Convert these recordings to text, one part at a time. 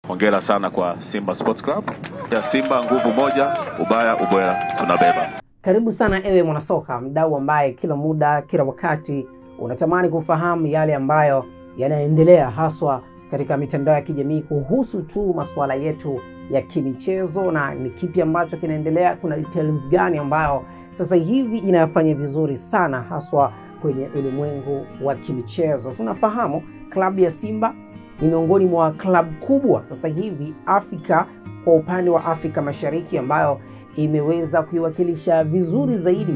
Hongera sana kwa Simba Sports Club. Ya Simba nguvu moja, ubaya tunabeba. Karibu sana ewe mwanasoka, mdau ambaye kila muda, kila wakati unatamani kufahamu yale ambayo yanaendelea haswa katika mitandao ya kijamii kuhusu tu masuala yetu ya kimichezo, na ni kipi ambacho kinaendelea, kuna details gani ambayo sasa hivi inafanya vizuri sana haswa kwenye ulimwengu wa kimichezo. Tunafahamu klabu ya Simba ni miongoni mwa klabu kubwa sasa hivi Afrika, kwa upande wa Afrika Mashariki, ambayo imeweza kuiwakilisha vizuri zaidi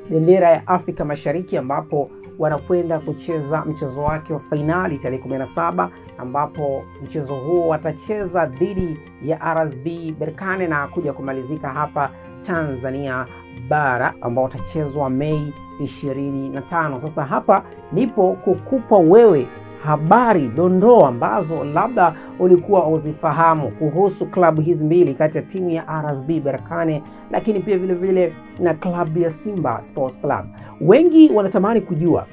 bendera ya Afrika Mashariki, ambapo wanakwenda kucheza mchezo wake wa finali tarehe 17, ambapo mchezo huo watacheza dhidi ya RSB Berkane na kuja kumalizika hapa Tanzania bara, ambao utachezwa Mei 25. Sasa hapa nipo kukupa wewe habari dondoo ambazo labda ulikuwa uzifahamu kuhusu klabu hizi mbili, kati ya timu ya RSB Berkane lakini pia vile vile na klabu ya Simba Sports Club. Wengi wanatamani kujua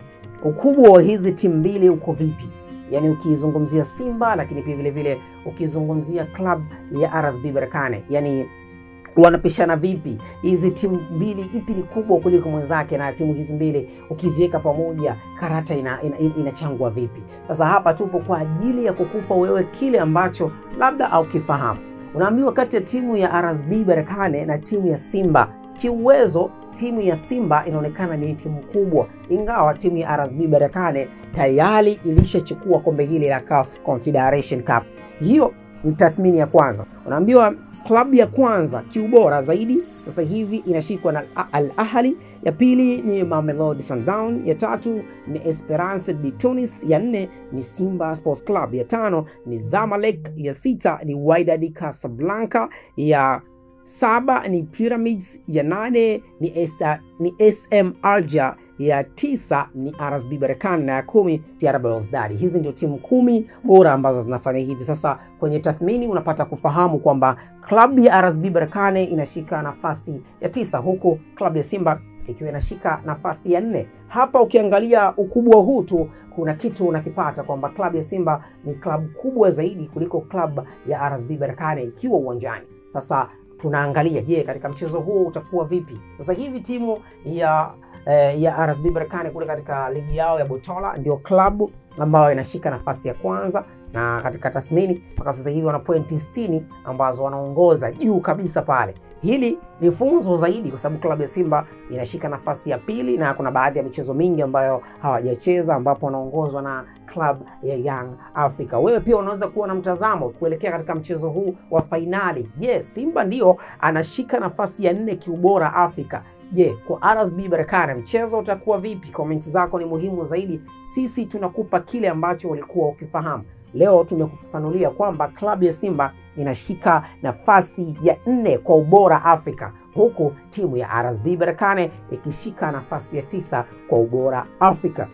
ukubwa wa hizi timu mbili uko vipi, yani ukizungumzia Simba lakini pia vile vile ukizungumzia klabu ya RSB Berkane, yani wanapishana vipi hizi timu mbili, ipi ni kubwa kuliko mwenzake, na timu hizi mbili ukiziweka pamoja karata inachangwa vipi. Sasa hapa tupo kwa ajili ya kukupa wewe kile ambacho labda au kifahamu. Unaambiwa kati ya timu ya RSB Berkane na timu ya Simba, kiuwezo timu ya Simba inaonekana ni timu kubwa, ingawa timu ya RSB Berkane tayari ilishachukua kombe hili la CAF Confederation Cup. Hiyo ni tathmini ya kwanza. Unaambiwa klabu ya kwanza kiubora zaidi sasa hivi inashikwa na Al Ahly, ya pili ni Mamelodi Sundowns, ya tatu ni Esperance de Tunis, ya nne ni Simba Sports Club, ya tano ni Zamalek, ya sita ni Wydad Casablanca, ya saba ni Pyramids, ya nane ni SM Alger, ya 9 ni RSB Berkane, na ya 10 TR Belouizdad. Hizi ndio timu 10 bora ambazo zinafanya hivi. Sasa kwenye tathmini unapata kufahamu kwamba klabu ya RSB Berkane inashika nafasi ya 9, huku klabu ya Simba ikiwa inashika nafasi ya 4. Hapa ukiangalia ukubwa huu tu kuna kitu unakipata kwamba klabu ya Simba ni klabu kubwa zaidi kuliko klabu ya RSB Berkane ikiwa uwanjani. Sasa tunaangalia, je, katika mchezo huo utakuwa vipi? Sasa hivi timu ya RSB Berkane kule katika ligi yao ya Botola ndio klabu ambayo inashika nafasi ya kwanza, na katika tathmini mpaka sasa hivi wana pointi 60 ambazo wanaongoza juu kabisa pale. Hili ni funzo zaidi kwa sababu klabu ya Simba inashika nafasi ya pili, na kuna baadhi ya michezo mingi ambayo hawajacheza ambapo wanaongozwa na klabu ya Young Africa. Wewe pia unaweza kuwa na mtazamo kuelekea katika mchezo huu wa finali. Simba ndio anashika nafasi ya 4 kiubora Afrika. Kwa RSB Berkane mchezo utakuwa vipi? Comment zako ni muhimu zaidi. Sisi tunakupa kile ambacho ulikuwa ukifahamu. Leo tumekufafanulia kwamba klabu ya Simba inashika nafasi ya 4 kwa ubora Afrika, huku timu ya RSB Berkane ikishika nafasi ya 9 kwa ubora Afrika.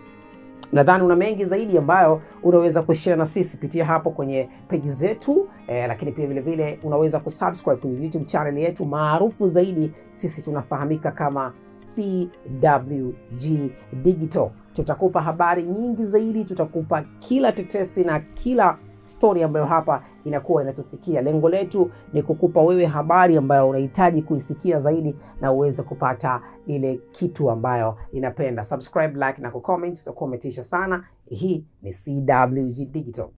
Nadhani una mengi zaidi ambayo unaweza kushare na sisi kupitia hapo kwenye page zetu, lakini pia vile vile unaweza kusubscribe kwenye YouTube channel yetu maarufu zaidi. Sisi tunafahamika kama CWG Digital. Tutakupa habari nyingi zaidi, tutakupa kila tetesi na kila story ambayo hapa inakuwa inatufikia. Lengo letu ni kukupa wewe habari ambayo unahitaji kuisikia zaidi na uweze kupata ile kitu ambayo inapenda. Subscribe, like na kucomment, tutakometisha sana. Hii ni CWG Digital.